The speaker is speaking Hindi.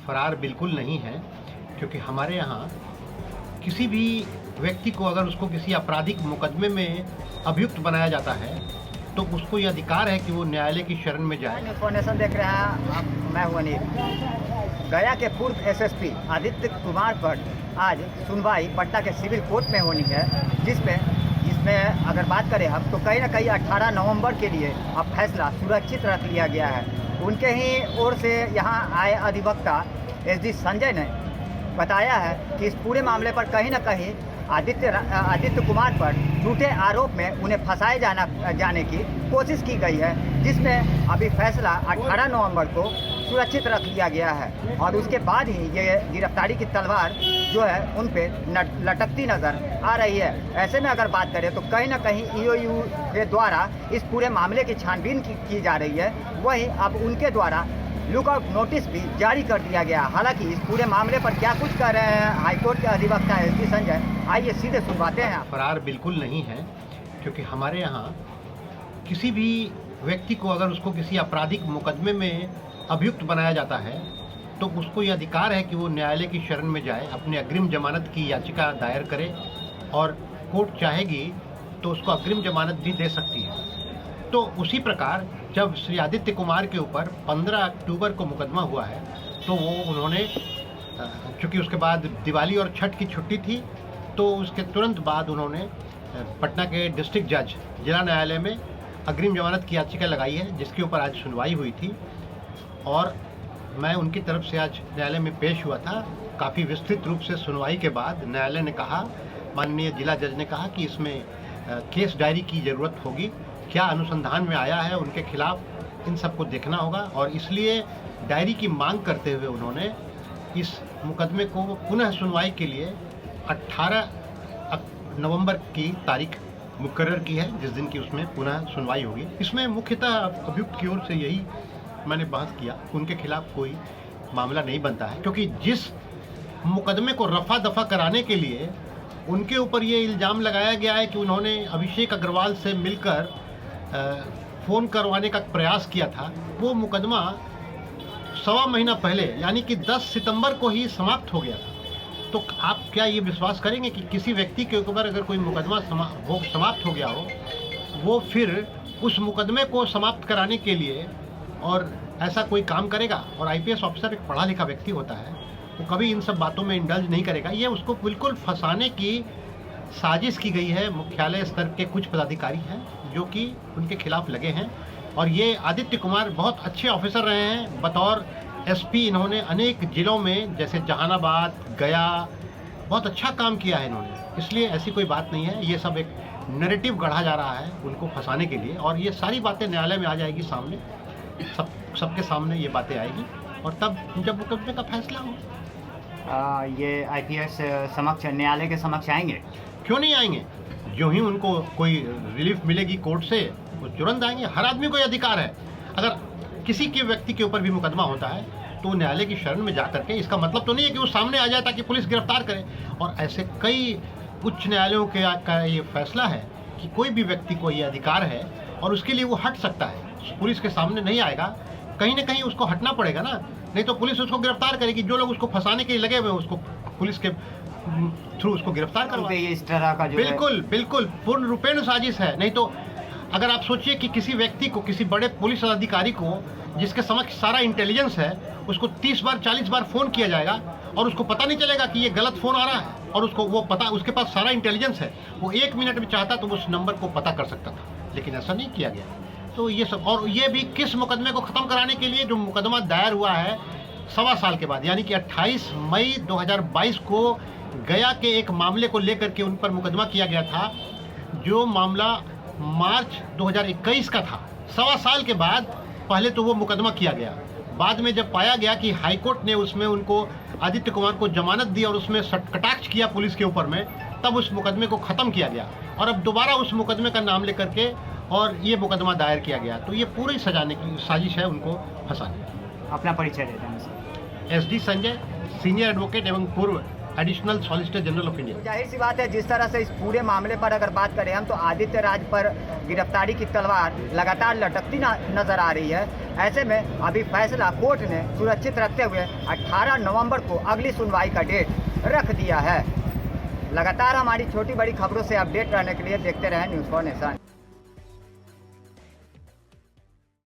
फरार बिल्कुल नहीं है, क्योंकि हमारे यहाँ किसी भी व्यक्ति को अगर उसको किसी आपराधिक मुकदमे में अभियुक्त बनाया जाता है तो उसको ये अधिकार है कि वो न्यायालय की शरण में जाए। इन्फॉर्मेशन देख रहे हैं, मैं हूं अनिल। गया के पूर्व एसएसपी आदित्य कुमार पर आज सुनवाई पटना के सिविल कोर्ट में होनी है, जिसमें अगर बात करें हम तो कहीं ना कहीं 18 नवंबर के लिए अब फैसला सुरक्षित रख लिया गया है। उनके ही ओर से यहाँ आए अधिवक्ता एसडी संजय ने बताया है कि इस पूरे मामले पर कहीं ना कहीं आदित्य कुमार पर झूठे आरोप में उन्हें फंसाए जाने की कोशिश की गई है, जिसमें अभी फैसला 18 नवंबर को सुरक्षित रख लिया गया है और उसके बाद ही ये गिरफ्तारी की तलवार जो है उन पे लटकती नज़र आ रही है। ऐसे में अगर बात करें तो कहीं ना कहीं ईओयू के द्वारा इस पूरे मामले की छानबीन की जा रही है। वहीं अब उनके द्वारा लुकआउट नोटिस भी जारी कर दिया गया। हालांकि इस पूरे मामले पर क्या कुछ कर रहे हैं हाईकोर्ट के अधिवक्ता एसडी संजय, आइए सीधे सुनवाते हैं। फरार बिल्कुल नहीं है, क्योंकि हमारे यहाँ किसी भी व्यक्ति को अगर उसको किसी आपराधिक मुकदमे में अभियुक्त बनाया जाता है तो उसको ये अधिकार है कि वो न्यायालय की शरण में जाए, अपने अग्रिम जमानत की याचिका दायर करे और कोर्ट चाहेगी तो उसको अग्रिम जमानत भी दे सकती है। तो उसी प्रकार जब श्री आदित्य कुमार के ऊपर 15 अक्टूबर को मुकदमा हुआ है तो वो उन्होंने, चूँकि उसके बाद दिवाली और छठ की छुट्टी थी, तो उसके तुरंत बाद उन्होंने पटना के डिस्ट्रिक्ट जज जिला न्यायालय में अग्रिम जमानत की याचिका लगाई है, जिसके ऊपर आज सुनवाई हुई थी और मैं उनकी तरफ से आज न्यायालय में पेश हुआ था। काफ़ी विस्तृत रूप से सुनवाई के बाद न्यायालय ने कहा, माननीय जिला जज ने कहा कि इसमें केस डायरी की ज़रूरत होगी, क्या अनुसंधान में आया है उनके खिलाफ, इन सबको देखना होगा और इसलिए डायरी की मांग करते हुए उन्होंने इस मुकदमे को पुनः सुनवाई के लिए 18 नवंबर की तारीख मुकर्रर की है, जिस दिन की उसमें पुनः सुनवाई होगी। इसमें मुख्यतः अभियुक्त की ओर से यही मैंने बहस किया, उनके खिलाफ कोई मामला नहीं बनता है, क्योंकि जिस मुकदमे को रफा दफा कराने के लिए उनके ऊपर ये इल्ज़ाम लगाया गया है कि उन्होंने अभिषेक अग्रवाल से मिलकर फ़ोन करवाने का प्रयास किया था, वो मुकदमा 1.25 महीना पहले यानी कि 10 सितंबर को ही समाप्त हो गया था। तो आप क्या ये विश्वास करेंगे कि किसी व्यक्ति के ऊपर अगर कोई मुकदमा समाप्त हो गया हो, वो फिर उस मुकदमे को समाप्त कराने के लिए और ऐसा कोई काम करेगा? और आईपीएस ऑफिसर एक पढ़ा लिखा व्यक्ति होता है, वो कभी इन सब बातों में इंडल्ज नहीं करेगा। ये उसको बिल्कुल फंसाने की साजिश की गई है। मुख्यालय स्तर के कुछ पदाधिकारी हैं जो कि उनके खिलाफ लगे हैं और ये आदित्य कुमार बहुत अच्छे ऑफिसर रहे हैं। बतौर एसपी इन्होंने अनेक जिलों में जैसे जहानाबाद, गया, बहुत अच्छा काम किया है इन्होंने, इसलिए ऐसी कोई बात नहीं है। ये सब एक नैरेटिव गढ़ा जा रहा है उनको फंसाने के लिए और ये सारी बातें न्यायालय में आ जाएगी सामने, सबके सामने ये बातें आएगी और तब जब मुकदमे का फैसला हो ये आईपीएस समक्ष न्यायालय के समक्ष आएंगे? क्यों नहीं आएंगे? जो ही उनको कोई रिलीफ मिलेगी कोर्ट से वो तुरंत आएंगे। हर आदमी को ये अधिकार है। अगर किसी के व्यक्ति के ऊपर भी मुकदमा होता है तो न्यायालय की शरण में जा करके, इसका मतलब तो नहीं है कि वो सामने आ जाए ताकि पुलिस गिरफ्तार करे। और ऐसे कई उच्च न्यायालयों का ये फैसला है कि कोई भी व्यक्ति को ये अधिकार है और उसके लिए वो हट सकता है, पुलिस के सामने नहीं आएगा। कहीं ना कहीं उसको हटना पड़ेगा ना, नहीं तो पुलिस उसको गिरफ्तार करेगी। जो लोग उसको फंसाने के लिए लगे हुए उसको पुलिस के थ्रू उसको गिरफ्तार करवाएं। इस तरह का जो बिल्कुल पूर्ण रूपेण साजिश है। नहीं तो अगर आप सोचिए कि किसी व्यक्ति को, किसी बड़े पुलिस अधिकारी को जिसके समक्ष सारा इंटेलिजेंस है, उसको 30 बार 40 बार फ़ोन किया जाएगा और उसको पता नहीं चलेगा कि ये गलत फ़ोन आ रहा है और उसको वो पता, उसके पास सारा इंटेलिजेंस है, वो 1 मिनट में चाहता तो उस नंबर को पता कर सकता था, लेकिन ऐसा नहीं किया गया। तो ये सब, और ये भी किस मुकदमे को ख़त्म कराने के लिए, जो मुकदमा दायर हुआ है 1.25 साल के बाद, यानी कि 28 मई 2022 को गया के एक मामले को लेकर के उन पर मुकदमा किया गया था, जो मामला मार्च 2021 का था। 1.25 साल के बाद पहले तो वो मुकदमा किया गया, बाद में जब पाया गया कि हाईकोर्ट ने उसमें उनको, आदित्य कुमार को जमानत दी और उसमें कटाक्ष किया पुलिस के ऊपर में, तब उस मुकदमे को ख़त्म किया गया और अब दोबारा उस मुकदमे का नाम लेकर के और ये मुकदमा दायर किया गया। तो ये पूरी सजाने की साजिश है उनको फंसाने की। अपना परिचय देते हैं sir. SD Sanjay, senior advocate एवं पूर्व additional solicitor general of India. तो जाहिर सी बात है, जिस तरह से इस पूरे मामले पर अगर बात करें हम, तो आदित्य राज पर गिरफ्तारी की तलवार लगातार लटकती नजर आ रही है। ऐसे में अभी फैसला कोर्ट ने सुरक्षित रखते हुए 18 नवंबर को अगली सुनवाई का डेट रख दिया है। लगातार हमारी छोटी बड़ी खबरों से अपडेट रहने के लिए देखते रहें न्यूज़ फॉर नेशन।